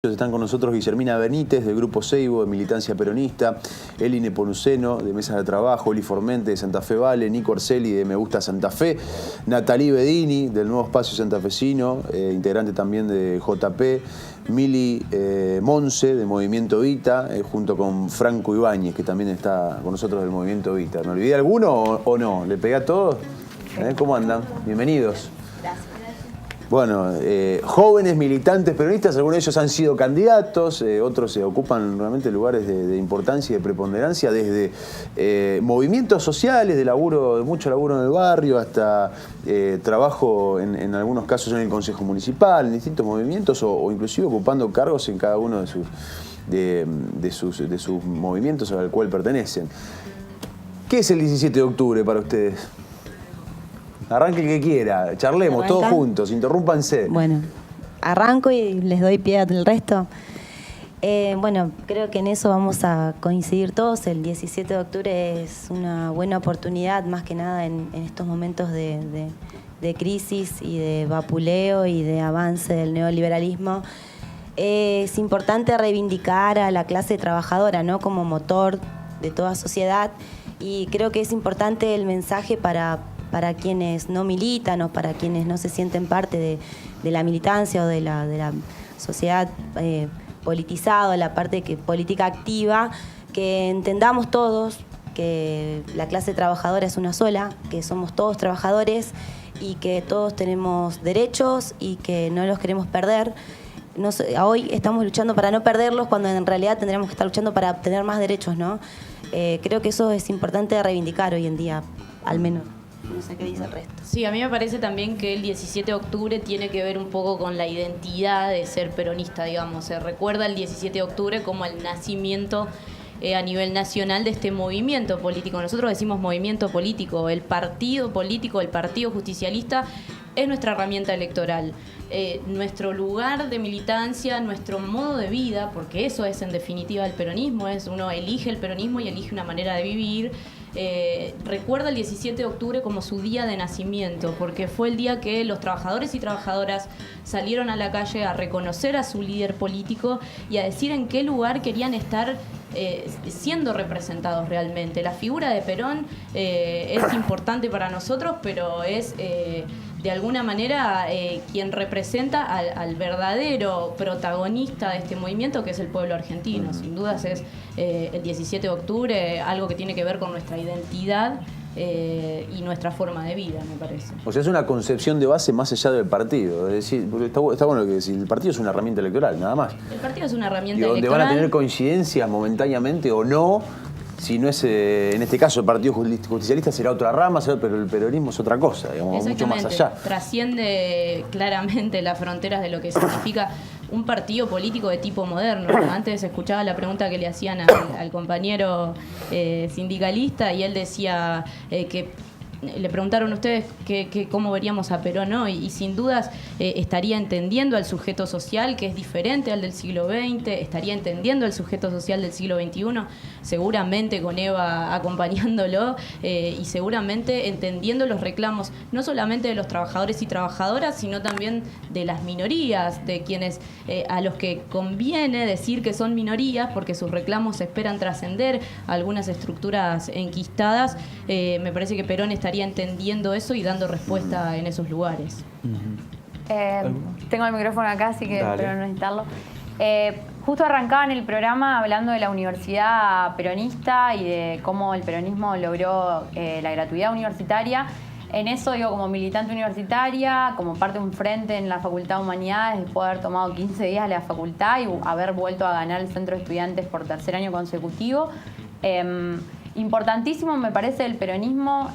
Están con nosotros Guillermina Benítez, del Grupo Seibo, de Militancia Peronista, Eli Nepomuceno, de Mesas de Trabajo, Eli Formente, de Santa Fe Vale, Nico Arceli, de Me Gusta Santa Fe, Natalí Bedini, del Nuevo Espacio Santafesino, integrante también de JP, Mili Monse, de Movimiento Vita, junto con Franco Ibáñez, que también está con nosotros del Movimiento Vita. ¿Me olvidé alguno o no? ¿Le pegué a todos? ¿Cómo andan? Bienvenidos. Bueno, jóvenes militantes peronistas, algunos de ellos han sido candidatos, otros ocupan realmente lugares de importancia y de preponderancia, desde movimientos sociales, de mucho laburo en el barrio, hasta trabajo en algunos casos en el Consejo Municipal, en distintos movimientos, o inclusive ocupando cargos en cada uno de sus movimientos al cual pertenecen. ¿Qué es el 17 de octubre para ustedes? Arranque el que quiera, charlemos todos juntos, interrúmpanse. Bueno, arranco y les doy pie al resto. Bueno, creo que en eso vamos a coincidir todos. El 17 de octubre es una buena oportunidad, más que nada en estos momentos de crisis y de vapuleo y de avance del neoliberalismo. Es importante reivindicar a la clase trabajadora, ¿no?, como motor de toda sociedad, y creo que es importante el mensaje para quienes no militan o para quienes no se sienten parte de la militancia o de la sociedad politizada, la parte política activa, que entendamos todos que la clase trabajadora es una sola, que somos todos trabajadores y que todos tenemos derechos y que no los queremos perder. Hoy estamos luchando para no perderlos cuando en realidad tendríamos que estar luchando para obtener más derechos, ¿no? Creo que eso es importante reivindicar hoy en día, al menos. No sé qué dice el resto. Sí, a mí me parece también que el 17 de octubre tiene que ver un poco con la identidad de ser peronista, digamos. Se recuerda el 17 de octubre como el nacimiento a nivel nacional de este movimiento político. Nosotros decimos movimiento político. El partido político, el partido justicialista, es nuestra herramienta electoral. Nuestro lugar de militancia, nuestro modo de vida, porque eso es en definitiva el peronismo, uno elige el peronismo y elige una manera de vivir. Recuerda el 17 de octubre como su día de nacimiento, porque fue el día que los trabajadores y trabajadoras salieron a la calle a reconocer a su líder político y a decir en qué lugar querían estar siendo representados realmente. La figura de Perón es importante para nosotros, pero es de alguna manera quien representa al verdadero protagonista de este movimiento, que es el pueblo argentino. Sin dudas es el 17 de octubre algo que tiene que ver con nuestra identidad y nuestra forma de vida, me parece. O sea, es una concepción de base más allá del partido. Es decir, está bueno que decir, el partido es una herramienta electoral, nada más. El partido es una herramienta electoral. Donde van a tener coincidencias momentáneamente o no. Si no es, en este caso, el Partido Justicialista será otra rama, pero el peronismo es otra cosa, digamos, mucho más allá. Trasciende claramente las fronteras de lo que significa un partido político de tipo moderno. Antes escuchaba la pregunta que le hacían al compañero sindicalista y él decía que le preguntaron a ustedes cómo veríamos a Perón hoy, y sin dudas estaría entendiendo al sujeto social, que es diferente al del siglo XX, estaría entendiendo al sujeto social del siglo XXI, seguramente con Eva acompañándolo, y seguramente entendiendo los reclamos no solamente de los trabajadores y trabajadoras, sino también de las minorías, de quienes a los que conviene decir que son minorías porque sus reclamos esperan trascender algunas estructuras enquistadas. Me parece que Perón estaría entendiendo eso y dando respuesta en esos lugares. Tengo el micrófono acá, así que espero no necesitarlo. Justo arrancaba en el programa hablando de la universidad peronista y de cómo el peronismo logró la gratuidad universitaria. En eso, digo, como militante universitaria, como parte de un frente en la Facultad de Humanidades, después de haber tomado 15 días la facultad y haber vuelto a ganar el Centro de Estudiantes por tercer año consecutivo. Importantísimo me parece el peronismo,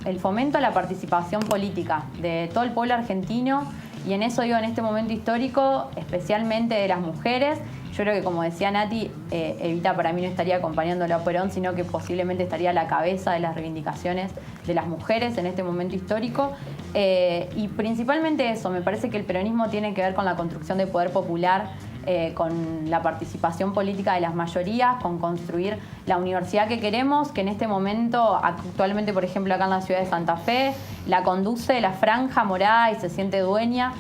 el fomento a la participación política de todo el pueblo argentino, y en eso digo, en este momento histórico, especialmente de las mujeres. Yo creo que, como decía Nati, Evita para mí no estaría acompañándolo a Perón, sino que posiblemente estaría a la cabeza de las reivindicaciones de las mujeres en este momento histórico. Y principalmente eso, me parece que el peronismo tiene que ver con la construcción de poder popular, con la participación política de las mayorías, con construir la universidad que queremos, que en este momento, actualmente, por ejemplo, acá en la ciudad de Santa Fe, la conduce la Franja Morada y se siente dueña.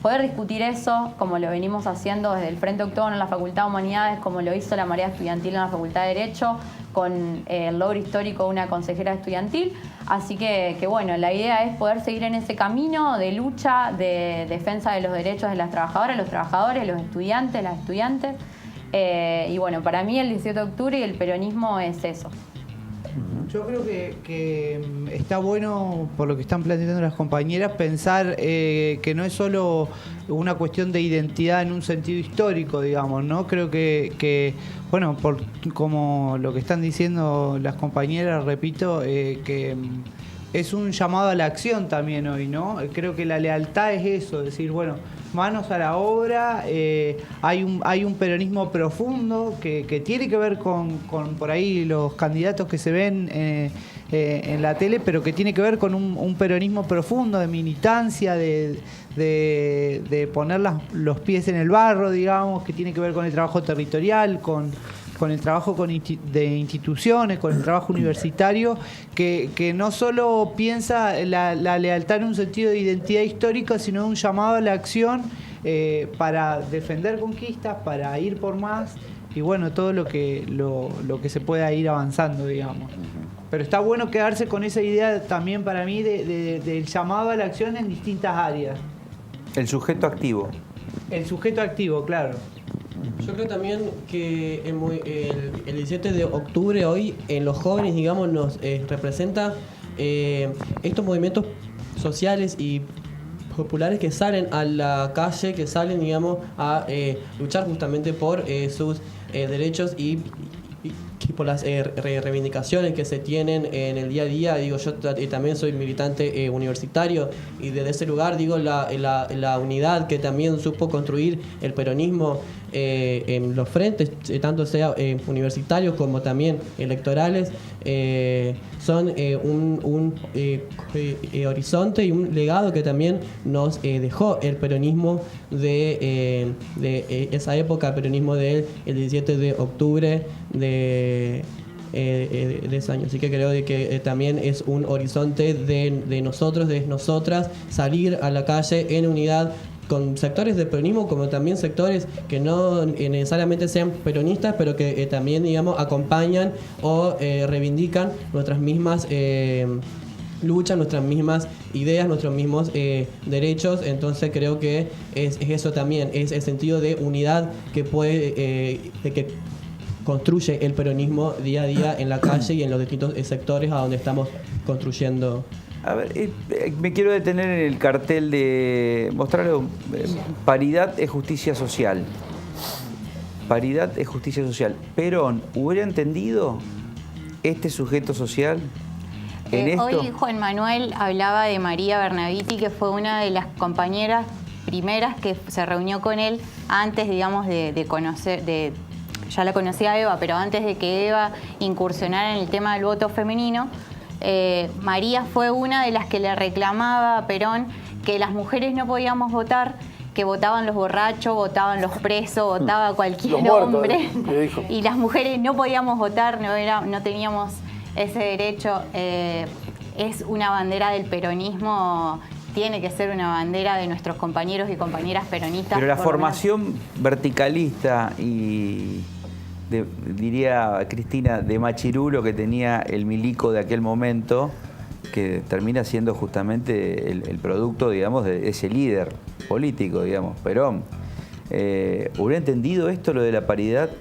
poder discutir eso, como lo venimos haciendo desde el Frente Octógono en la Facultad de Humanidades, como lo hizo la Marea Estudiantil en la Facultad de Derecho, con el logro histórico de una consejera estudiantil. Así que bueno, la idea es poder seguir en ese camino de lucha, de defensa de los derechos de las trabajadoras, los trabajadores, los estudiantes, las estudiantes. Y bueno, para mí el 17 de octubre y el peronismo es eso. Yo creo que está bueno, por lo que están planteando las compañeras, pensar que no es solo una cuestión de identidad en un sentido histórico, digamos, ¿no? Creo que bueno, como lo que están diciendo las compañeras, repito, que es un llamado a la acción también hoy, ¿no? Creo que la lealtad es eso, decir, bueno, manos a la obra, hay un peronismo profundo que tiene que ver con por ahí los candidatos que se ven en la tele, pero que tiene que ver con un peronismo profundo de militancia, de poner los pies en el barro, digamos, que tiene que ver con el trabajo territorial, con el trabajo de instituciones, con el trabajo universitario, que no solo piensa la lealtad en un sentido de identidad histórica, sino un llamado a la acción para defender conquistas, para ir por más, y bueno, todo lo que se pueda ir avanzando, digamos. Pero está bueno quedarse con esa idea también para mí del llamado a la acción en distintas áreas. El sujeto activo. El sujeto activo, claro. Yo creo también que el 17 de octubre hoy en los jóvenes, digamos, nos representa estos movimientos sociales y populares que salen a la calle, que salen, digamos, a luchar justamente por sus derechos y por las reivindicaciones que se tienen en el día a día. Digo, yo también soy militante universitario, y desde ese lugar, digo, la unidad que también supo construir el peronismo en los frentes, tanto sea universitarios como también electorales, son un horizonte y un legado que también nos dejó el peronismo de esa época, el peronismo del 17 de octubre de ese año. Así que creo que también es un horizonte de nosotros, de nosotras, salir a la calle en unidad con sectores del peronismo, como también sectores que no necesariamente sean peronistas, pero que también, digamos, acompañan o reivindican nuestras mismas luchas, nuestras mismas ideas, nuestros mismos derechos. Entonces creo que es eso también, es el sentido de unidad que que construye el peronismo día a día en la calle y en los distintos sectores a donde estamos construyendo. A ver, me quiero detener en el cartel de mostrarlo. Paridad es justicia social. Paridad es justicia social. Perón, ¿hubiera entendido este sujeto social en esto? Hoy Juan Manuel hablaba de María Bernaviti, que fue una de las compañeras primeras que se reunió con él antes, digamos, de conocer, ya la conocía Eva, pero antes de que Eva incursionara en el tema del voto femenino. María fue una de las que le reclamaba a Perón que las mujeres no podíamos votar, que votaban los borrachos, votaban los presos, votaba cualquier hombre, y las mujeres no podíamos votar, no teníamos ese derecho. Es una bandera del peronismo, tiene que ser una bandera de nuestros compañeros y compañeras peronistas. Pero la formación verticalista y diría Cristina, de machirulo que tenía el milico de aquel momento, que termina siendo justamente el producto, digamos, de ese líder político, digamos, Perón. ¿Hubiera entendido esto, lo de la paridad?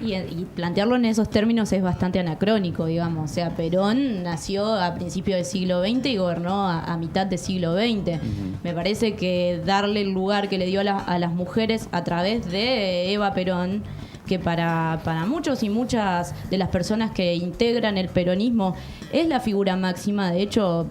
Y plantearlo en esos términos es bastante anacrónico, digamos. O sea, Perón nació a principios del siglo XX y gobernó a mitad del siglo XX. Me parece que darle el lugar que le dio a las mujeres a través de Eva Perón, que para muchos y muchas de las personas que integran el peronismo es la figura máxima. De hecho,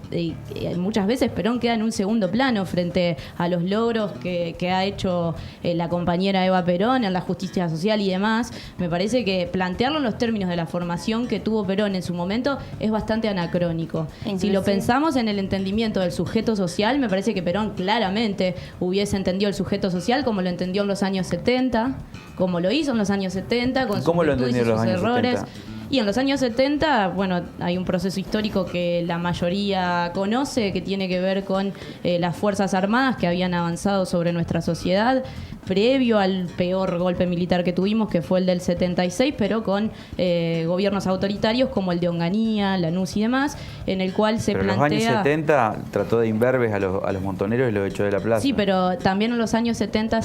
muchas veces Perón queda en un segundo plano frente a los logros que ha hecho la compañera Eva Perón en la justicia social y demás. Me parece que plantearlo en los términos de la formación que tuvo Perón en su momento es bastante anacrónico. Si lo pensamos en el entendimiento del sujeto social, me parece que Perón claramente hubiese entendido el sujeto social como lo entendió en los años 70, como lo hizo en los años 70, con sus virtudes y sus errores. Y en los años 70, bueno, hay un proceso histórico que la mayoría conoce, que tiene que ver con las Fuerzas Armadas que habían avanzado sobre nuestra sociedad, previo al peor golpe militar que tuvimos, que fue el del 76, pero con gobiernos autoritarios como el de Onganía, Lanús y demás, en el cual se pero plantea... en los años 70 trató de imberbes a los montoneros y los echó de la plaza. Sí, pero también en los años 70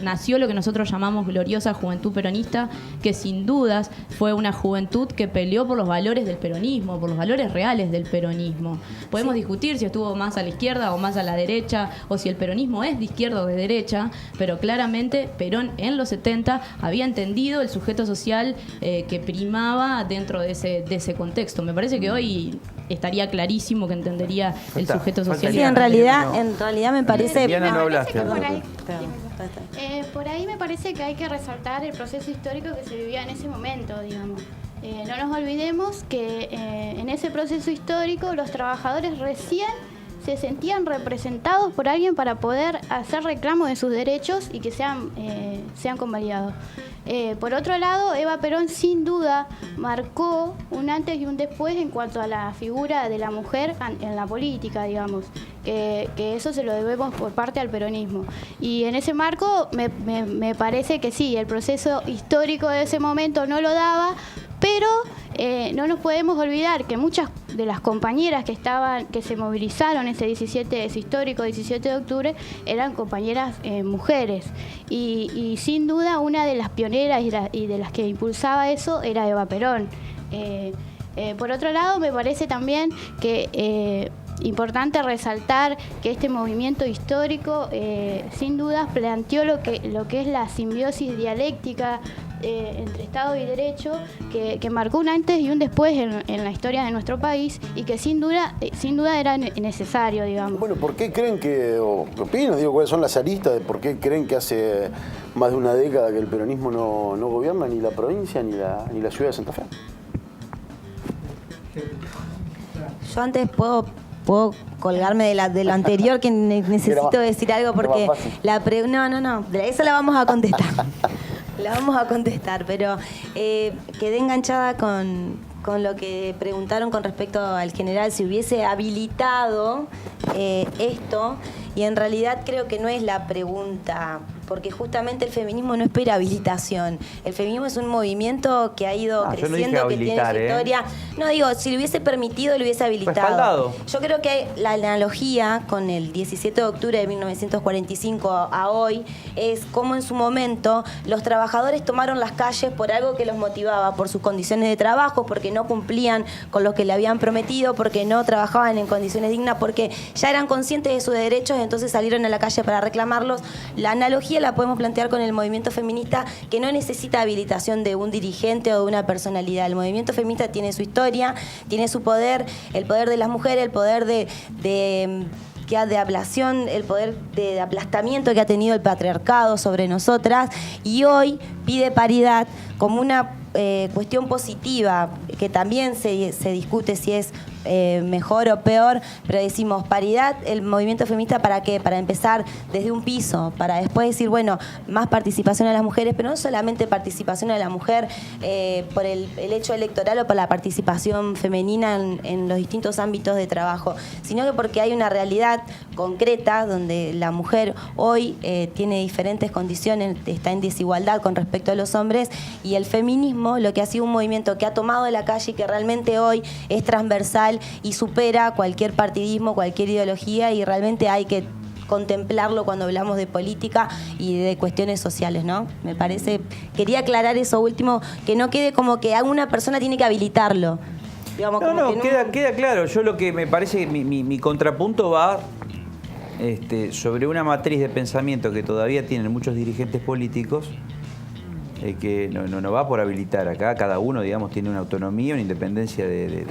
nació lo que nosotros llamamos gloriosa juventud peronista, que sin dudas fue una juventud que peleó por los valores del peronismo, por los valores reales del peronismo. Podemos discutir si estuvo más a la izquierda o más a la derecha, o si el peronismo es de izquierda o de derecha, pero claramente Perón en los 70 había entendido el sujeto social que primaba dentro de ese contexto. Me parece que hoy estaría clarísimo que entendería el sujeto social. Sí, en realidad me parece... Diana, no hablaste. Por ahí me parece que hay que resaltar el proceso histórico que se vivía en ese momento, digamos. No nos olvidemos que en ese proceso histórico los trabajadores recién se sentían representados por alguien para poder hacer reclamo de sus derechos y que sean convalidados. Por otro lado, Eva Perón sin duda marcó un antes y un después en cuanto a la figura de la mujer en la política, digamos, que eso se lo debemos por parte al peronismo. Y en ese marco me parece que sí, el proceso histórico de ese momento no lo daba, pero no nos podemos olvidar que muchas de las compañeras que se movilizaron ese histórico 17 de octubre eran compañeras mujeres y sin duda una de las pioneras y de las que impulsaba eso era Eva Perón. Por otro lado, me parece también que importante resaltar que este movimiento histórico sin duda planteó lo que es la simbiosis dialéctica entre Estado y Derecho, que marcó un antes y un después en la historia de nuestro país y que sin duda era necesario, digamos. Bueno, ¿por qué creen o qué opinan? ¿Cuáles son las aristas de por qué creen que hace más de una década que el peronismo no gobierna ni la provincia ni la ciudad de Santa Fe? Yo antes puedo colgarme de lo anterior, que necesito decir algo porque eso la vamos a contestar. La vamos a contestar, pero quedé enganchada con lo que preguntaron con respecto al general, si hubiese habilitado esto, y en realidad creo que no es la pregunta, porque justamente el feminismo no espera habilitación. El feminismo es un movimiento que ha ido creciendo, que tiene su historia. No, digo, si lo hubiese permitido, lo hubiese habilitado. Respaldado. Yo creo que la analogía con el 17 de octubre de 1945 a hoy es cómo en su momento los trabajadores tomaron las calles por algo que los motivaba, por sus condiciones de trabajo, porque no cumplían con lo que le habían prometido, porque no trabajaban en condiciones dignas, porque ya eran conscientes de sus derechos, entonces salieron a la calle para reclamarlos. La analogía la podemos plantear con el movimiento feminista, que no necesita habilitación de un dirigente o de una personalidad. El movimiento feminista tiene su historia, tiene su poder, el poder de las mujeres, el poder de ablación, el poder de aplastamiento que ha tenido el patriarcado sobre nosotras, y hoy pide paridad como una cuestión positiva, que también se discute si es mejor o peor, pero decimos paridad, el movimiento feminista, ¿para qué? Para empezar desde un piso, para después decir, bueno, más participación a las mujeres, pero no solamente participación a la mujer por el hecho electoral o por la participación femenina en los distintos ámbitos de trabajo, sino que porque hay una realidad concreta donde la mujer hoy tiene diferentes condiciones, está en desigualdad con respecto a los hombres, y el feminismo, lo que ha sido un movimiento que ha tomado la calle y que realmente hoy es transversal y supera cualquier partidismo, cualquier ideología, y realmente hay que contemplarlo cuando hablamos de política y de cuestiones sociales, ¿no? Me parece, quería aclarar eso último, que no quede como que alguna persona tiene que habilitarlo. Digamos, queda claro. Yo lo que me parece, mi contrapunto va sobre una matriz de pensamiento que todavía tienen muchos dirigentes políticos, que no va por habilitar. Acá cada uno, digamos, tiene una autonomía, una independencia de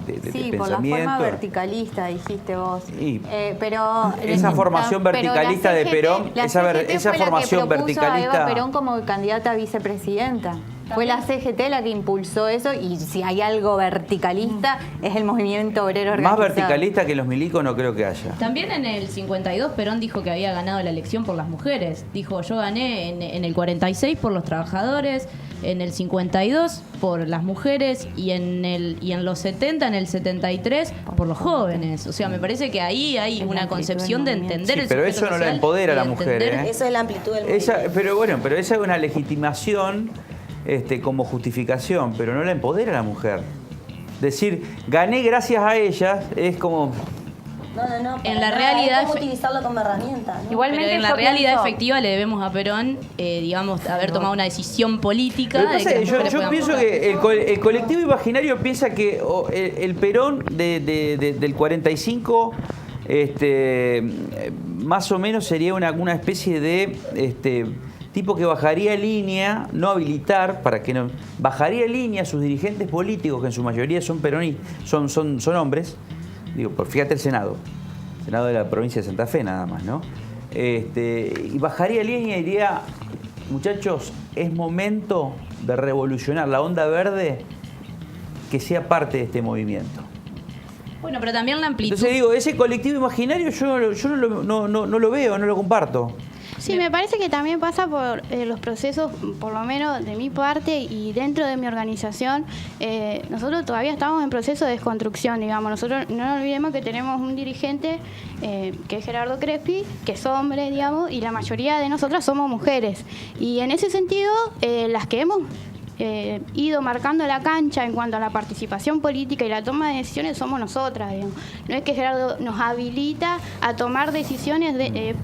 pensamiento. Sí, por la forma verticalista, dijiste vos. Sí. Pero esa formación verticalista de Perón, esa formación verticalista... A Eva Perón como candidata a vicepresidenta. Fue la CGT la que impulsó eso, y si hay algo verticalista es el movimiento obrero organizado. Más verticalista que los milicos no creo que haya. También en el 52 Perón dijo que había ganado la elección por las mujeres. Dijo, yo gané en el 46 por los trabajadores, en el 52 por las mujeres y en los 70, en el 73 por los jóvenes. O sea, me parece que ahí hay una concepción de entender el pero sujeto eso no la social empodera a y la de mujer, entender- Eso es la amplitud del movimiento. Pero bueno, pero esa es una legitimación como justificación, pero no la empodera a la mujer. Decir, gané gracias a ellas, es como... No, En la realidad es como utilizarlo como herramienta, ¿no? Igualmente Pero en la yo realidad pienso- efectiva le debemos a Perón, digamos, haber tomado una decisión política. Lo que de pasa que es las que mujeres yo puedan pienso votar. que el colectivo imaginario piensa que el Perón del 45 más o menos sería una especie de tipo que bajaría línea, no habilitar, para que no bajaría línea a sus dirigentes políticos, que en su mayoría son peronistas, son hombres. Digo, fíjate el Senado de la provincia de Santa Fe nada más, ¿no? Y bajaría línea y diría, muchachos, es momento de revolucionar la onda verde, que sea parte de este movimiento. Bueno, pero también la amplitud. Entonces digo, ese colectivo imaginario yo no lo veo, no lo comparto. Sí, me parece que también pasa por los procesos, por lo menos de mi parte y dentro de mi organización. Nosotros todavía estamos en proceso de desconstrucción, digamos. Nosotros no nos olvidemos que tenemos un dirigente que es Gerardo Crespi, que es hombre, digamos, y la mayoría de nosotras somos mujeres. Y en ese sentido, las que hemos ido marcando la cancha en cuanto a la participación política y la toma de decisiones somos nosotras, digamos. No es que Gerardo nos habilita a tomar decisiones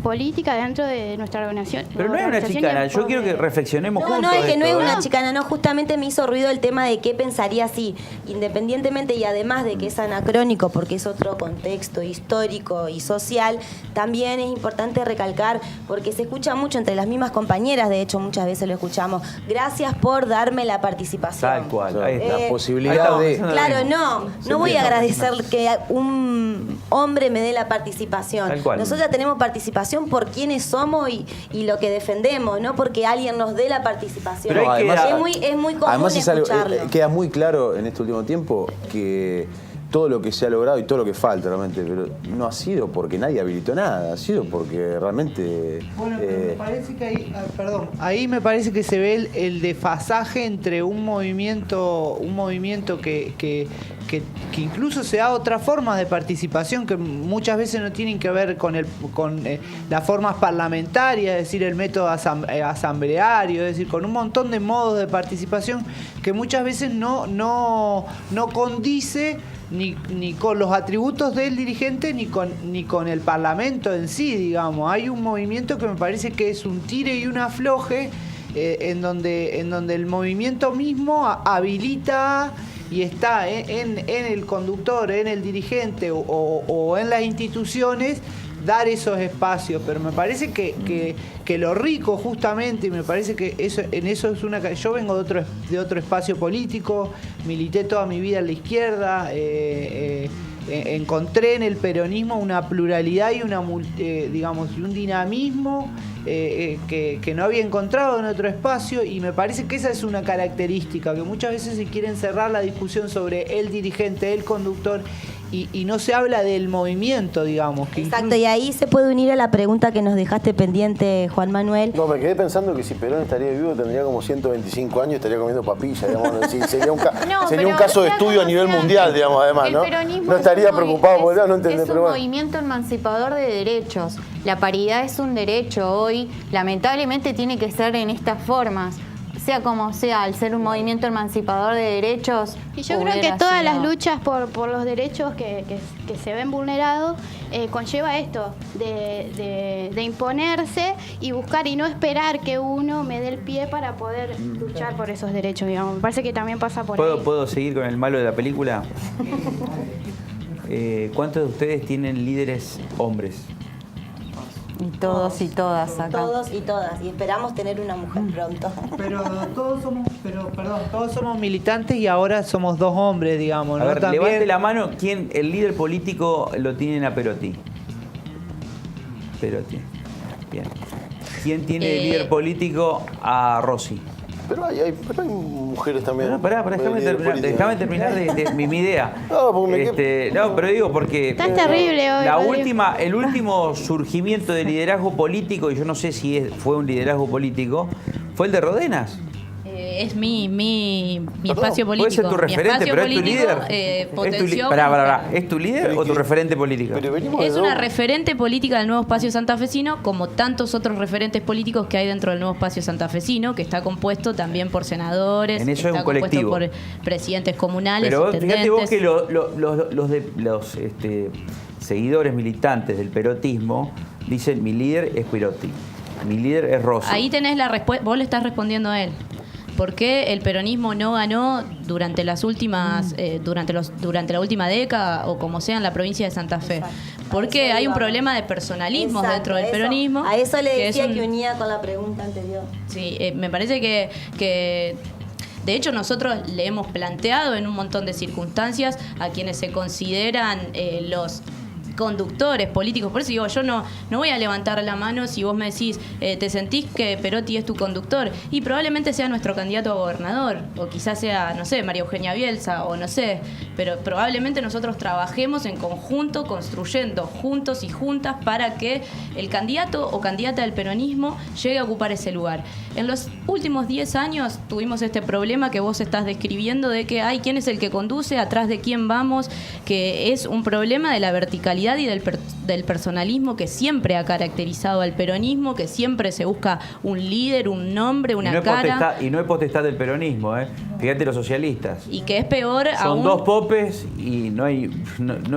políticas dentro de nuestra organización. Pero no es una chicana, yo quiero que reflexionemos juntos. No, es que no es esto, una chicana, no, justamente me hizo ruido el tema de qué pensaría si, independientemente y además de que es anacrónico, porque es otro contexto histórico y social, también es importante recalcar, porque se escucha mucho entre las mismas compañeras, de hecho muchas veces lo escuchamos, gracias por darme la participación. Tal cual, ahí está. La posibilidad de... Claro, no voy a agradecer que un hombre me dé la participación. Tal cual. Nosotros tenemos participación por quienes somos y lo que defendemos, no porque alguien nos dé la participación. Pero hay que- es muy común Además es algo, escucharlo. queda muy claro en este último tiempo que todo lo que se ha logrado y todo lo que falta realmente, pero no ha sido porque nadie habilitó nada, ha sido porque realmente... Bueno, pero me parece que ahí me parece que se ve el desfasaje entre un movimiento que incluso se da otras formas de participación que muchas veces no tienen que ver con las formas parlamentarias, es decir, el método asambleario, es decir, con un montón de modos de participación que muchas veces no condice ni con los atributos del dirigente ni con el Parlamento en sí, digamos. Hay un movimiento que me parece que es un tire y un afloje en donde el movimiento mismo habilita y está en el conductor, en el dirigente o en las instituciones dar esos espacios, pero me parece que lo rico justamente, y me parece que eso es yo vengo de otro espacio político, milité toda mi vida en la izquierda, encontré en el peronismo una pluralidad y un dinamismo que no había encontrado en otro espacio, y me parece que esa es una característica, que muchas veces se quiere encerrar la discusión sobre el dirigente, el conductor, y no se habla del movimiento, digamos. Que Exacto, y ahí se puede unir a la pregunta que nos dejaste pendiente, Juan Manuel. No, me quedé pensando que si Perón estaría vivo tendría como 125 años y estaría comiendo papilla, digamos. Sí, sería un caso de estudio a nivel mundial, digamos, además, el ¿no? peronismo No estaría es un preocupado por eso, no entendés, es pero un bueno. movimiento emancipador de derechos. La paridad es un derecho hoy, lamentablemente tiene que ser en estas formas. Sea como sea, al ser un movimiento emancipador de derechos. Y yo creo que todas las luchas por los derechos que se ven vulnerados conlleva esto, de imponerse y buscar y no esperar que uno me dé el pie para poder luchar por esos derechos, digamos. Me parece que también pasa por ahí. ¿Puedo seguir con el malo de la película? ¿Cuántos de ustedes tienen líderes hombres? Y todos y todas acá. Todos y todas, y esperamos tener una mujer pronto. Pero todos somos militantes y ahora somos dos hombres, digamos, A ¿no? ver, También... levante la mano, ¿quién el líder político lo tienen a Perotti? Perotti. Bien. ¿Quién tiene de líder político a Rossi? Pero hay mujeres también. No, pará, déjame terminar de mi idea. No, porque no, pero digo porque Estás terrible hoy, Rodrigo. el último surgimiento de liderazgo político, y yo no sé si fue un liderazgo político, fue el de Rodenas. Es mi espacio político. Puede ser tu referente, pero es tu líder. ¿Es tu líder o tu referente político? Es una referente política del nuevo espacio santafesino, como tantos otros referentes políticos que hay dentro del nuevo espacio santafesino, que está compuesto también por senadores, En eso está es un colectivo. compuesto por presidentes comunales, Pero fíjate vos intendentes. que los seguidores militantes del perotismo dicen: mi líder es Pirotti, mi líder es Rossi. Ahí tenés la respuesta, vos le estás respondiendo a él. ¿Por qué el peronismo no ganó durante las últimas, durante la última década o como sea en la provincia de Santa Fe? Porque hay un problema de personalismo dentro del peronismo. A eso le decía que que unía con la pregunta anterior. Sí, me parece que de hecho nosotros le hemos planteado en un montón de circunstancias a quienes se consideran los conductores políticos. Por eso digo, yo no voy a levantar la mano si vos me decís, ¿te sentís que Perotti es tu conductor? Y probablemente sea nuestro candidato a gobernador, o quizás sea, no sé, María Eugenia Bielsa, o no sé, pero probablemente nosotros trabajemos en conjunto, construyendo juntos y juntas para que el candidato o candidata del peronismo llegue a ocupar ese lugar. En los últimos 10 años tuvimos este problema que vos estás describiendo de que hay quién es el que conduce, atrás de quién vamos, que es un problema de la verticalidad y del personalismo que siempre ha caracterizado al peronismo, que siempre se busca un líder, un nombre, una cara. Y no es potestad del peronismo, ¿eh? Fíjate los socialistas. Y que es peor aún. Son dos popes y no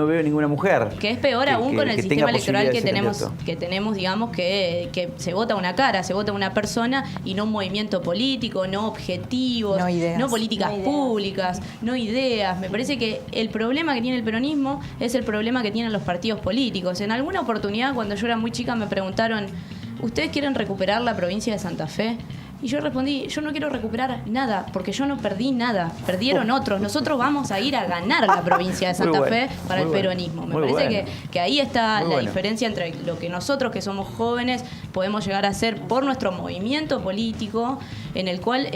veo ninguna mujer. Que es peor aún con el sistema electoral que tenemos, digamos, que se vota una cara, se vota una persona y no un movimiento político, no objetivos, no políticas públicas, no ideas. Me parece que el problema que tiene el peronismo es el problema que tienen los partidos políticos. En alguna oportunidad, cuando yo era muy chica, me preguntaron: ¿ustedes quieren recuperar la provincia de Santa Fe? Y yo respondí: yo no quiero recuperar nada, porque yo no perdí nada, perdieron otros. Nosotros vamos a ir a ganar la provincia de Santa Fe para el peronismo. Me parece que ahí está la diferencia entre lo que nosotros, que somos jóvenes, podemos llegar a hacer por nuestro movimiento político, en el cual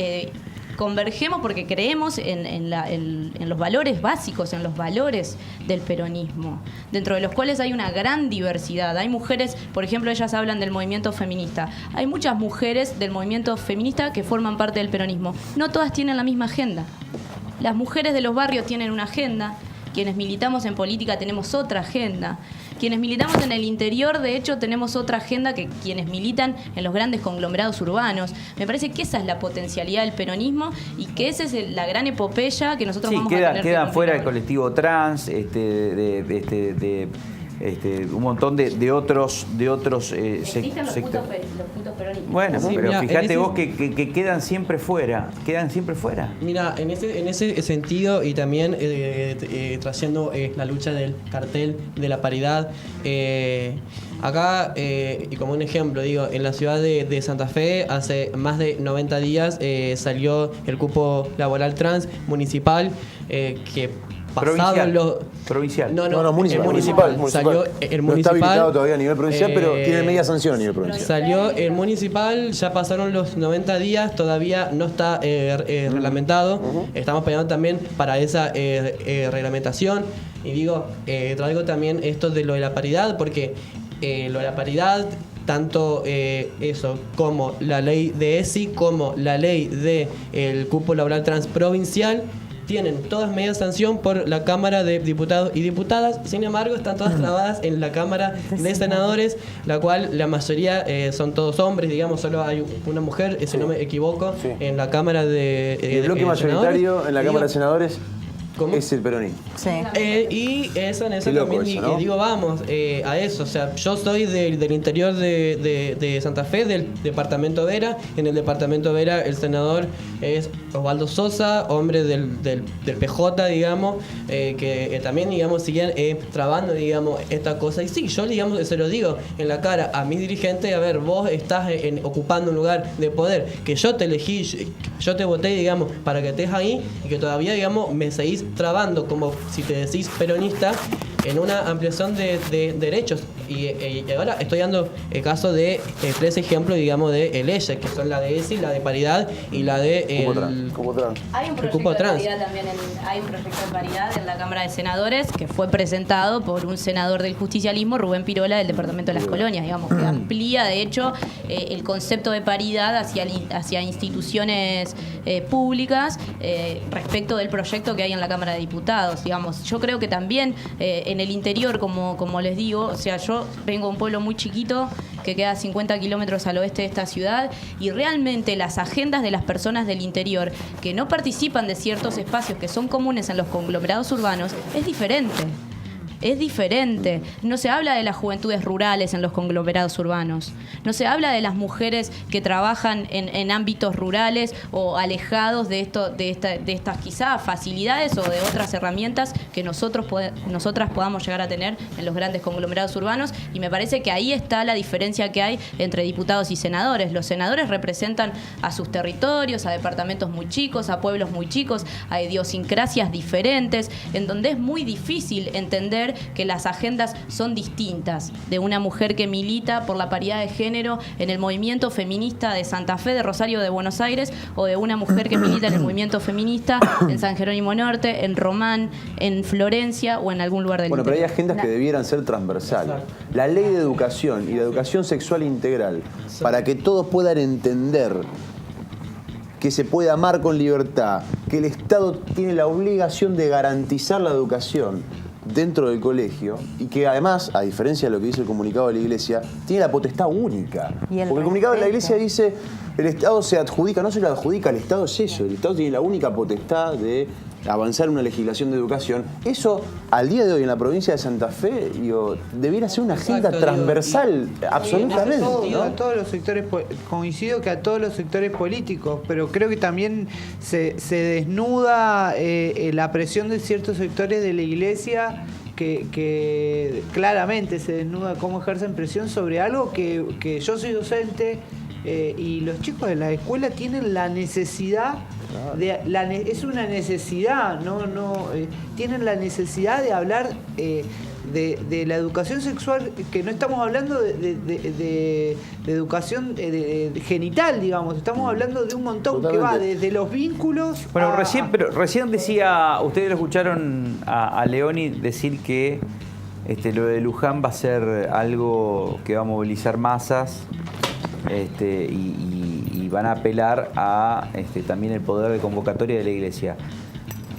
convergemos porque creemos en los valores básicos, en los valores del peronismo, dentro de los cuales hay una gran diversidad. Hay mujeres, por ejemplo, ellas hablan del movimiento feminista. Hay muchas mujeres del movimiento feminista que forman parte del peronismo. No todas tienen la misma agenda. Las mujeres de los barrios tienen una agenda, quienes militamos en política tenemos otra agenda. Quienes militamos en el interior, de hecho, tenemos otra agenda que quienes militan en los grandes conglomerados urbanos. Me parece que esa es la potencialidad del peronismo y que esa es la gran epopeya que nosotros vamos a tener que quedan fuera el cumplir. colectivo trans, un montón de otros Existen los puntos peronistas. Bueno, Sí, pero mira, fíjate vos que quedan siempre fuera. Mira, en ese sentido, y también trayendo la lucha del cartel de la paridad, acá, y como un ejemplo, digo, en la ciudad de Santa Fe, hace más de 90 días salió el cupo laboral trans municipal, que provincial. No, municipal. Salió el No está municipal. habilitado todavía a nivel provincial, pero tiene media sanción a nivel provincial. Salió el municipal, ya pasaron los 90 días, todavía no está reglamentado. Estamos peleando también para esa reglamentación. Y digo, traigo también esto de lo de la paridad, porque lo de la paridad, tanto eso como la ley de ESI, como la ley del cupo laboral transprovincial, tienen todas media sanción por la Cámara de Diputados y Diputadas. Sin embargo, están todas trabadas en la Cámara de Senadores, la cual la mayoría son todos hombres, digamos, solo hay una mujer, si no me equivoco, en la Cámara de El bloque mayoritario en la Cámara de Senadores ¿cómo? es el peronismo. Sí. Y eso en eso Qué loco también eso, ¿no? digo, vamos a eso. O sea, yo soy del interior de Santa Fe, del departamento Vera. En el departamento Vera el senador es Osvaldo Sosa, hombre del PJ, digamos, que también, digamos, siguen trabando, digamos, esta cosa. Y sí, yo, digamos, se lo digo en la cara a mis dirigentes: a ver, vos estás ocupando un lugar de poder, que yo te elegí, yo te voté, digamos, para que estés ahí, y que todavía, digamos, me seguís trabando, como si te decís peronista, en una ampliación de derechos. Y ahora estoy dando el caso de 3 ejemplos, digamos, de leyes, que son la de ESI, la de paridad y la de Cupo trans. Hay un proyecto de paridad también, hay un proyecto de paridad en la Cámara de Senadores que fue presentado por un senador del justicialismo, Rubén Pirola, del Departamento de las Colonias, digamos, que amplía, de hecho, el concepto de paridad hacia instituciones públicas respecto del proyecto que hay en la Cámara de Diputados, digamos. Yo creo que también en el interior, como les digo, o sea, yo vengo de un pueblo muy chiquito que queda a 50 kilómetros al oeste de esta ciudad, y realmente las agendas de las personas del interior que no participan de ciertos espacios que son comunes en los conglomerados urbanos es diferente. Es diferente. No se habla de las juventudes rurales en los conglomerados urbanos. No se habla de las mujeres que trabajan en ámbitos rurales o alejados de estas quizás facilidades o de otras herramientas que nosotras podamos llegar a tener en los grandes conglomerados urbanos. Y me parece que ahí está la diferencia que hay entre diputados y senadores. Los senadores representan a sus territorios, a departamentos muy chicos, a pueblos muy chicos, a idiosincrasias diferentes, en donde es muy difícil entender que las agendas son distintas de una mujer que milita por la paridad de género en el movimiento feminista de Santa Fe, de Rosario, de Buenos Aires, o de una mujer que milita en el movimiento feminista en San Jerónimo Norte, en Román, en Florencia o en algún lugar del interior. Pero hay agendas que debieran ser transversales. La ley de educación y la educación sexual integral, para que todos puedan entender que se puede amar con libertad, que el Estado tiene la obligación de garantizar la educación dentro del colegio, y que además, a diferencia de lo que dice el comunicado de la Iglesia, tiene la potestad única. Porque el comunicado de la Iglesia dice, el Estado se adjudica, no se lo adjudica, el Estado es eso, el Estado tiene la única potestad de avanzar en una legislación de educación. Eso, al día de hoy en la provincia de Santa Fe, debiera ser una agenda transversal, absolutamente. A todos los sectores, coincido que a todos los sectores políticos, pero creo que también se desnuda la presión de ciertos sectores de la Iglesia que claramente se desnuda cómo ejercen presión sobre algo que yo soy docente y los chicos de la escuela tienen la necesidad es una necesidad, tienen la necesidad de hablar de la educación sexual, que no estamos hablando de educación genital, digamos, estamos hablando de un montón que va desde los vínculos. Bueno, recién decía, ustedes lo escucharon a Leoni decir que lo de Luján va a ser algo que va a movilizar masas. Y van a apelar a también el poder de convocatoria de la Iglesia.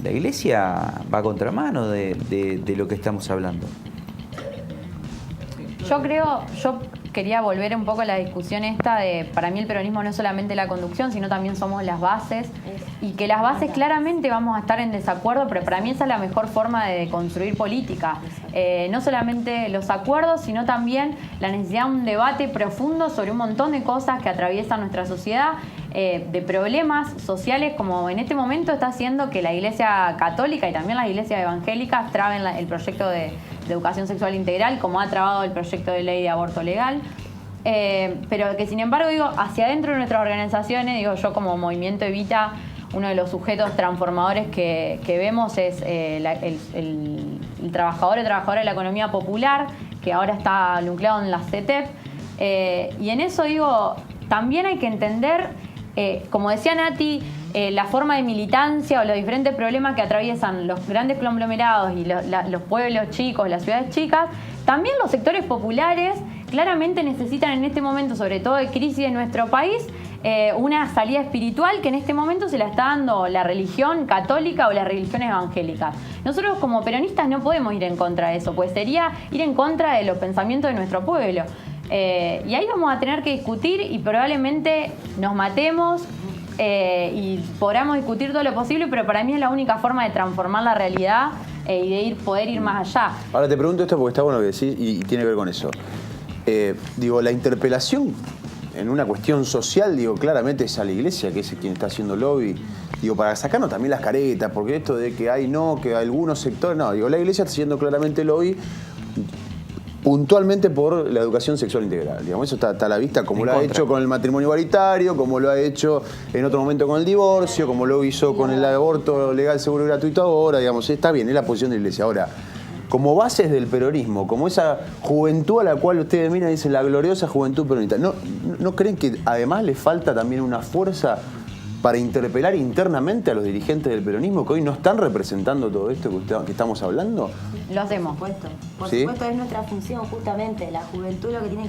La Iglesia va a contramano de lo que estamos hablando. Yo quería volver un poco a la discusión esta de, para mí el peronismo no es solamente la conducción, sino también somos las bases, y que las bases claramente vamos a estar en desacuerdo, pero para mí esa es la mejor forma de construir política. No solamente los acuerdos, sino también la necesidad de un debate profundo sobre un montón de cosas que atraviesan nuestra sociedad, de problemas sociales, como en este momento está haciendo que la Iglesia Católica y también las iglesias evangélicas traben el proyecto de educación sexual integral, como ha trabado el proyecto de ley de aborto legal. Pero que sin embargo, hacia adentro de nuestras organizaciones, yo como Movimiento Evita, uno de los sujetos transformadores que vemos es el trabajador o trabajadora de la economía popular, que ahora está nucleado en la CETEP. Y en eso también hay que entender, como decía Nati, la forma de militancia o los diferentes problemas que atraviesan los grandes conglomerados y los pueblos chicos, las ciudades chicas. También los sectores populares claramente necesitan en este momento, sobre todo de crisis de nuestro país, una salida espiritual que en este momento se la está dando la religión católica o las religiones evangélicas. Nosotros como peronistas no podemos ir en contra de eso, pues sería ir en contra de los pensamientos de nuestro pueblo. Y ahí vamos a tener que discutir y probablemente nos matemos y podamos discutir todo lo posible, pero para mí es la única forma de transformar la realidad y de poder ir más allá. Ahora te pregunto esto porque está bueno que decís y tiene que ver con eso. La interpelación en una cuestión social, claramente es a la Iglesia, que es quien está haciendo lobby, para sacarnos también las caretas, porque esto de que que algunos sectores, la Iglesia está haciendo claramente lobby puntualmente por la educación sexual integral. Eso está a la vista, como lo ha hecho con el matrimonio igualitario, como lo ha hecho en otro momento con el divorcio, como lo hizo con el aborto legal, seguro y gratuito ahora, está bien, es la posición de la Iglesia. Ahora, como bases del peronismo, como esa juventud a la cual ustedes miran y dicen la gloriosa juventud peronista. ¿No creen que además le falta también una fuerza para interpelar internamente a los dirigentes del peronismo que hoy no están representando todo esto que estamos hablando? Lo hacemos. Por ¿Sí? supuesto es nuestra función, justamente. La juventud lo que tiene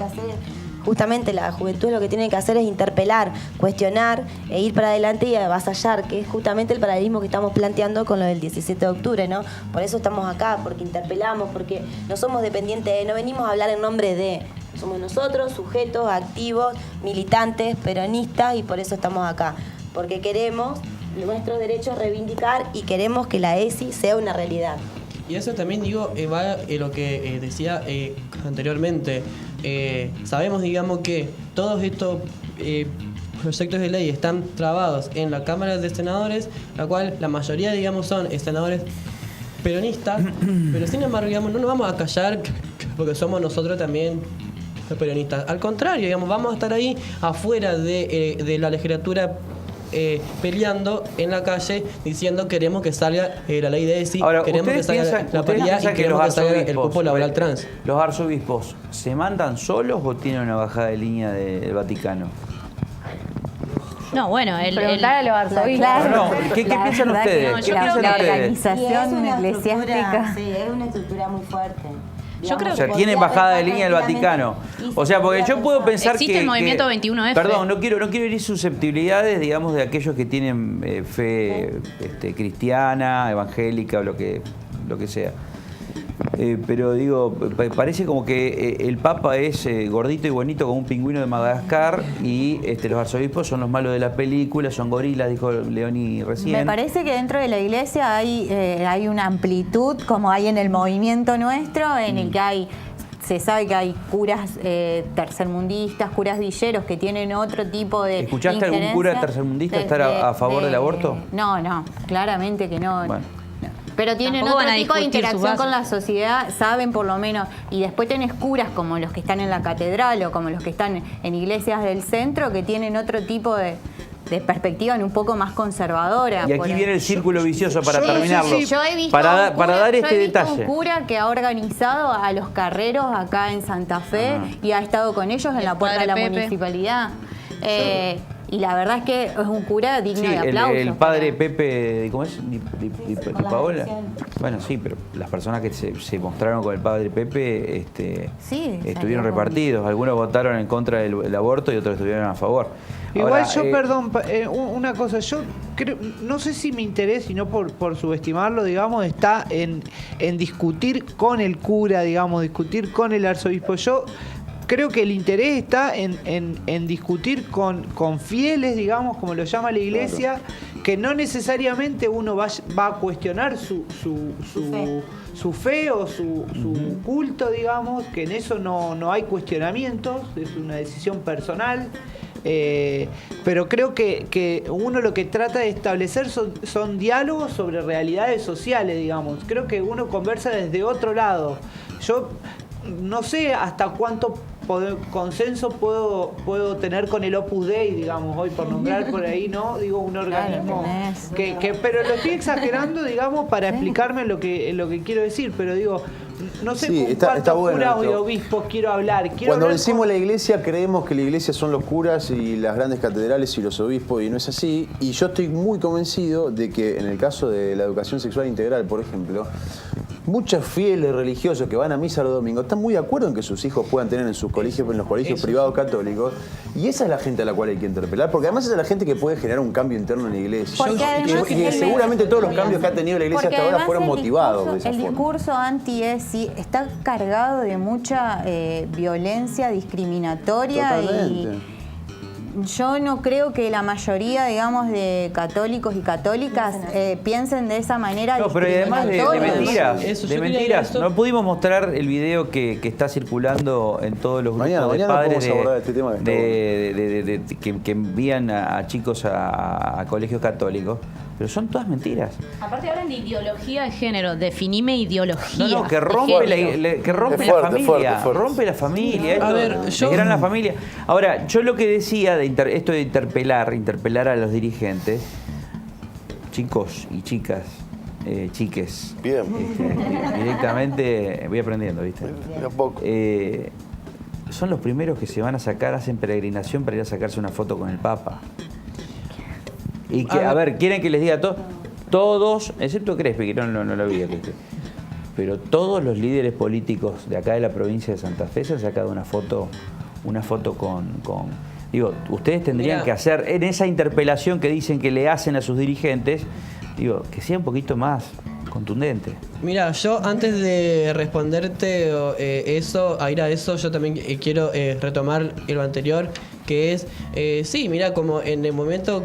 que hacer, es interpelar, cuestionar e ir para adelante y avasallar, que es justamente el paralelismo que estamos planteando con lo del 17 de octubre, ¿no? Por eso estamos acá, porque interpelamos, porque no somos dependientes, no venimos a hablar en nombre de... Somos nosotros, sujetos, activos, militantes, peronistas, y por eso estamos acá. Porque queremos nuestros derechos reivindicar y queremos que la ESI sea una realidad. Y eso también, digo, va lo que decía anteriormente. Sabemos, digamos, que todos estos proyectos de ley están trabados en la Cámara de Senadores, la cual la mayoría, digamos, son senadores peronistas, pero sin embargo, digamos, no nos vamos a callar porque somos nosotros también los peronistas. Al contrario, digamos, vamos a estar ahí afuera de la legislatura peleando en la calle diciendo queremos que salga la ley de ESI, Ahora, queremos que salga la paridad y queremos que salga el cupo laboral trans. ¿Los arzobispos se mandan solos o tienen una bajada de línea del Vaticano? No, bueno, Preguntar a los arzobispos. No, ¿qué piensan ustedes? No, ¿Qué yo creo piensan que- Y organización es eclesiástica. Sí, es una estructura muy fuerte. Yo creo O sea, que tienen bajada de línea del Vaticano. O sea, porque yo puedo pensar Existe que... el movimiento que- 21F. Perdón, no quiero herir susceptibilidades, digamos, de aquellos que tienen fe cristiana, evangélica o lo que sea. Pero digo, parece como que el Papa es gordito y bonito como un pingüino de Madagascar y los arzobispos son los malos de la película, son gorilas, dijo Leoni recién. Me parece que dentro de la iglesia hay una amplitud, como hay en el movimiento nuestro, en el que se sabe que hay curas tercermundistas, curas villeros que tienen otro tipo de ¿Escuchaste algún cura tercermundista estar a favor del aborto? No, claramente que no. Bueno. Pero tienen Tampoco otro van a tipo de discutir su interacción base. con la sociedad, saben por lo menos. Y después tenés curas como los que están en la catedral o como los que están en iglesias del centro que tienen otro tipo de perspectiva un poco más conservadora. Y aquí viene el círculo vicioso para terminarlo. Yo he visto para dar yo este he visto detalle. un cura que ha organizado a los carreros acá en Santa Fe y ha estado con ellos en El la puerta de la padre Pepe. municipalidad. Y la verdad es que es un cura digno Sí, de aplauso. el padre Pepe, ¿cómo es? Di Con las Paola. elecciones. Bueno, sí, pero las personas que se mostraron con el padre Pepe Sí, estuvieron salió repartidos. Algunos votaron en contra del aborto y otros estuvieron a favor. Igual Ahora, yo, perdón, una cosa, yo creo, no sé si mi interés, y no por subestimarlo, digamos, está en discutir con el cura, digamos, discutir con el arzobispo. Yo creo que el interés está en discutir con fieles, digamos, como lo llama la iglesia, que no necesariamente uno va a cuestionar su fe o su culto, digamos, que en eso no hay cuestionamientos, es una decisión personal. Pero creo que uno lo que trata de establecer son diálogos sobre realidades sociales, digamos. Creo que uno conversa desde otro lado. Yo no sé hasta cuánto consenso puedo tener con el Opus Dei, digamos, hoy por nombrar por ahí, ¿no? Digo, un organismo pero lo estoy exagerando, digamos, para explicarme lo que quiero decir, pero digo, no sé Sí, con está cuántos bueno curas y esto. obispos quiero hablar. Cuando decimos la iglesia, creemos que la iglesia son los curas y las grandes catedrales y los obispos, y no es así. Y yo estoy muy convencido de que en el caso de la educación sexual integral, por ejemplo, muchos fieles religiosos que van a misa los domingos están muy de acuerdo en que sus hijos puedan tener en sus colegios, en los colegios privados católicos, y esa es la gente a la cual hay que interpelar, porque además esa es la gente que puede generar un cambio interno en la iglesia. Porque además Y seguramente todos los cambios que ha tenido la iglesia Porque hasta ahora además fueron motivados de esa el forma. discurso anti-ESI está cargado de mucha violencia discriminatoria. Totalmente. Y yo no creo que la mayoría, digamos, de católicos y católicas piensen de esa manera. No, pero además de mentiras, Eso, de yo quería mentiras. esto. No pudimos mostrar el video que está circulando en todos los grupos Mañana de padres podemos abordar este tema que está que envían a chicos a colegios católicos. Pero son todas mentiras. Aparte hablan de ideología de género. Definime ideología. No, que de rompe, género. que rompe Es la fuerte, familia. fuerte. Rompe la familia. A Esto, ver, yo- desgrana la familia. Ahora, yo lo que decía de esto de interpelar a los dirigentes, chicos y chicas, chiques. Bien. Directamente voy aprendiendo, ¿viste? De a poco. Son los primeros que se van a sacar, hacen peregrinación para ir a sacarse una foto con el Papa. Y que, a ver, ¿quieren que les diga todos, excepto Crespi, que no lo vi, pero todos los líderes políticos de acá de la provincia de Santa Fe se han sacado una foto con digo, ustedes tendrían que hacer, en esa interpelación que dicen que le hacen a sus dirigentes, digo, que sea un poquito más contundente. Mira, yo antes de responderte a ir a eso, yo también quiero retomar lo anterior, que es, sí, mira, como en el momento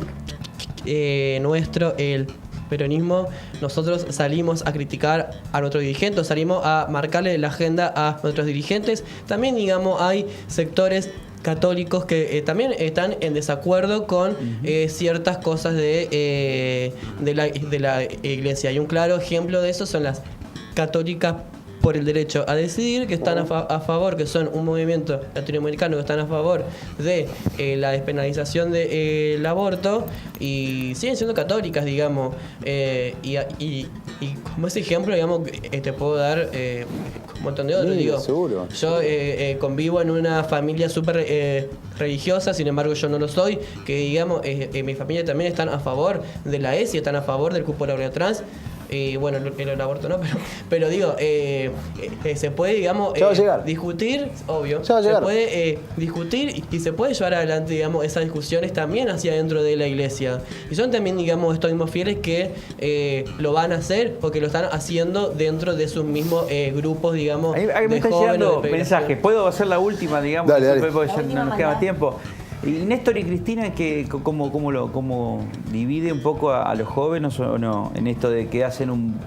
nuestro, el peronismo, nosotros salimos a criticar a nuestros dirigentes, salimos a marcarle la agenda a nuestros dirigentes. También, digamos, hay sectores católicos que también están en desacuerdo con ciertas cosas de la iglesia. Y un claro ejemplo de eso son las católicas por el derecho a decidir, que están a favor, que son un movimiento latinoamericano que están a favor de la despenalización del aborto, y siguen siendo católicas, digamos. Y como ese ejemplo, digamos, te puedo dar un montón de otros. Sí, digo, seguro. yo convivo en una familia súper religiosa, sin embargo yo no lo soy, que digamos, mi familia también están a favor de la ESI, están a favor del cupo laboral trans. Bueno, el aborto no, pero digo, se puede, digamos, discutir, obvio, se puede discutir y se puede llevar adelante, digamos, esas discusiones también hacia dentro de la iglesia. Y son también, digamos, estos mismos fieles que lo van a hacer porque lo están haciendo dentro de sus mismos grupos, digamos. Ahí me de está jóvenes, llegando de mensajes. ¿Puedo hacer la última, digamos? Dale. Porque ya no nos queda más tiempo. Y Néstor y Cristina, ¿cómo divide un poco a los jóvenes o no? En esto de que hacen un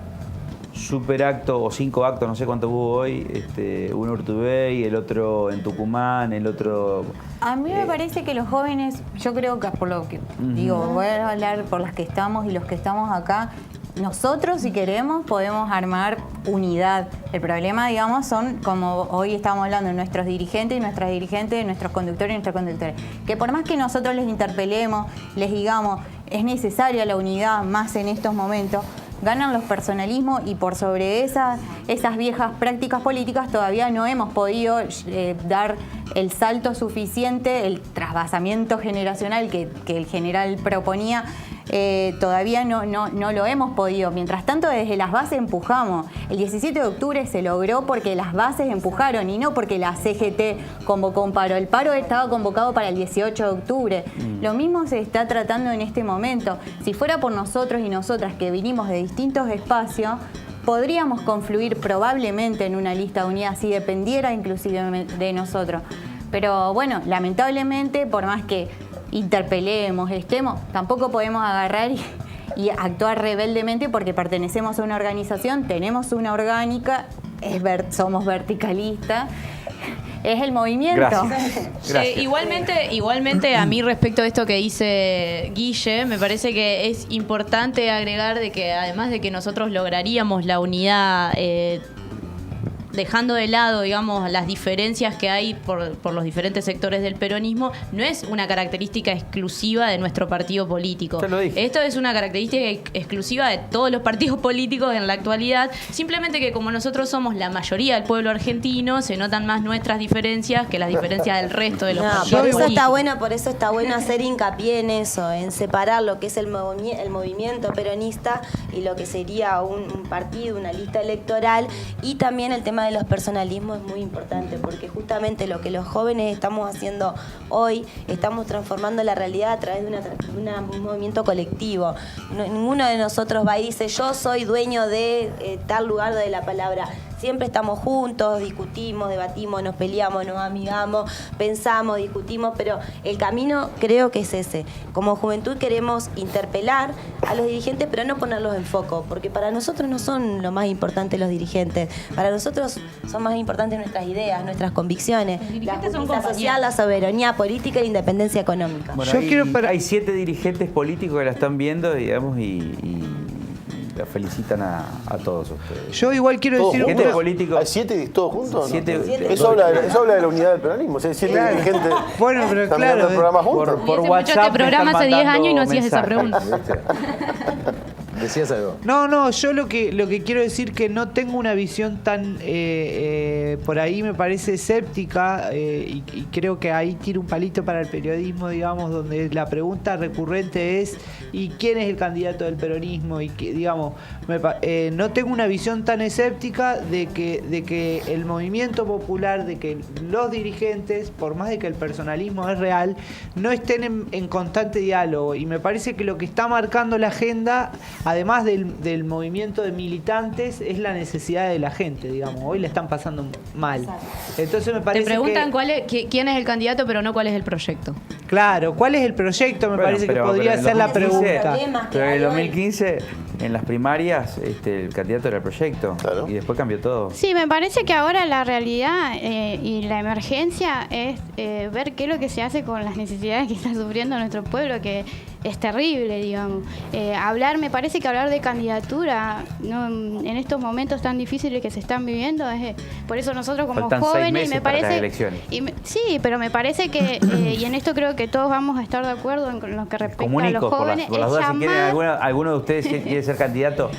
super acto o 5 actos, no sé cuántos hubo hoy, uno en Urtubey, el otro en Tucumán, el otro... A mí me parece que los jóvenes, yo creo que por lo que digo, voy a hablar por las que estamos y los que estamos acá, nosotros, si queremos, podemos armar unidad. El problema, digamos, son, como hoy estamos hablando, nuestros dirigentes y nuestras dirigentes, nuestros conductores y nuestras conductores. Que por más que nosotros les interpelemos, les digamos, es necesaria la unidad más en estos momentos, ganan los personalismos y por sobre esas viejas prácticas políticas todavía no hemos podido dar el salto suficiente, el trasvasamiento generacional que el general proponía. Todavía no lo hemos podido. Mientras tanto, desde las bases empujamos. El 17 de octubre se logró porque las bases empujaron y no porque la CGT convocó un paro. El paro estaba convocado para el 18 de octubre. Lo mismo se está tratando en este momento. Si fuera por nosotros y nosotras que vinimos de distintos espacios, podríamos confluir probablemente en una lista unida si dependiera inclusive de nosotros. Pero bueno, lamentablemente, por más que interpelemos, tampoco podemos agarrar y actuar rebeldemente porque pertenecemos a una organización, tenemos una orgánica, somos verticalistas, es el movimiento. Gracias. Igualmente a mí respecto a esto que dice Guille, me parece que es importante agregar de que además de que nosotros lograríamos la unidad dejando de lado, digamos, las diferencias que hay por los diferentes sectores del peronismo, no es una característica exclusiva de nuestro partido político. Te lo dije. Esto es una característica exclusiva de todos los partidos políticos en la actualidad, simplemente que como nosotros somos la mayoría del pueblo argentino, se notan más nuestras diferencias que las diferencias del resto de los partidos por políticos. eso está bueno hacer hincapié en eso, en separar lo que es el movimiento peronista y lo que sería un partido, una lista electoral, y también el tema de los personalismos es muy importante porque justamente lo que los jóvenes estamos haciendo hoy, estamos transformando la realidad a través de un movimiento colectivo. Ninguno de nosotros va y dice yo soy dueño de tal lugar de la palabra. Siempre estamos juntos, discutimos, debatimos, nos peleamos, nos amigamos, pensamos, discutimos, pero el camino creo que es ese. Como juventud queremos interpelar a los dirigentes, pero no ponerlos en foco, porque para nosotros no son lo más importante los dirigentes. Para nosotros son más importantes nuestras ideas, nuestras convicciones, la justicia social, la soberanía política y la independencia económica. Bueno, hay 7 dirigentes políticos que la están viendo, digamos, y la felicitan a todos ustedes. Yo igual quiero decir... ¿Hay 7 todos juntos? 7. Eso habla de la unidad del peronismo. O sea, 7 dirigentes. Bueno, pero están claro. mirando el programa juntos. Por Hubiese WhatsApp hecho este programa hace 10 años y no hacías esa mensajes, pregunta. decías algo. No, yo lo que quiero decir que no tengo una visión tan, por ahí me parece escéptica, y creo que ahí tiro un palito para el periodismo, digamos, donde la pregunta recurrente es ¿y quién es el candidato del peronismo? Y que, digamos, no tengo una visión tan escéptica de que el movimiento popular, de que los dirigentes, por más de que el personalismo es real, no estén en constante diálogo. Y me parece que lo que está marcando la agenda, además del movimiento de militantes, es la necesidad de la gente, digamos. Hoy le están pasando mal. Entonces me parece Te preguntan quién es el candidato, pero no cuál es el proyecto. Claro, ¿cuál es el proyecto? Me parece que podría ser la pregunta. Pero en el 2015, en las primarias, el candidato era el proyecto. Claro. Y después cambió todo. Sí, me parece que ahora la realidad y la emergencia es ver qué es lo que se hace con las necesidades que está sufriendo nuestro pueblo, que es terrible, digamos. Me parece que hablar de candidatura en estos momentos tan difíciles que se están viviendo, por eso nosotros como Faltan jóvenes, 6 meses para las elecciones. Sí, pero me parece que, y en esto creo que todos vamos a estar de acuerdo en lo que respecta a los jóvenes, por las dudas, si quieren, alguno de ustedes quiere ser candidato,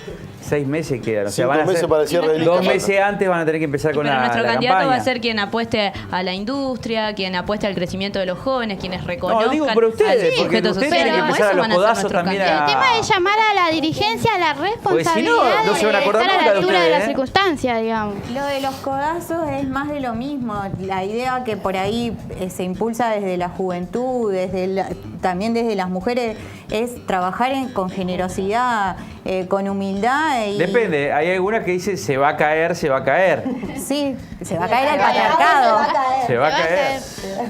6 meses quedan. O sea, 5 meses para el cierre de lista. 2 meses antes van a tener que empezar con pero nuestro candidato campaña. va a ser quien apueste a la industria, quien apueste al crecimiento de los jóvenes, quienes reconozcan No, digo por ustedes, porque sujetos ustedes sociales. tienen que Como empezar a eso los van a ser codazos nuestros también candidatos. El tema es llamar a la dirigencia a la responsabilidad no se van a acordar de estar a nunca la de altura de ustedes, las circunstancias, digamos. Lo de los codazos es más de lo mismo. La idea que por ahí se impulsa desde la juventud, también desde las mujeres, es trabajar con generosidad, con humildad. Depende, hay algunas que dicen se va a caer. Sí, se va a caer el patriarcado. Se va a caer.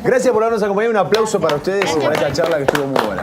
Gracias por habernos acompañado. Un aplauso para ustedes por esta charla que estuvo muy buena.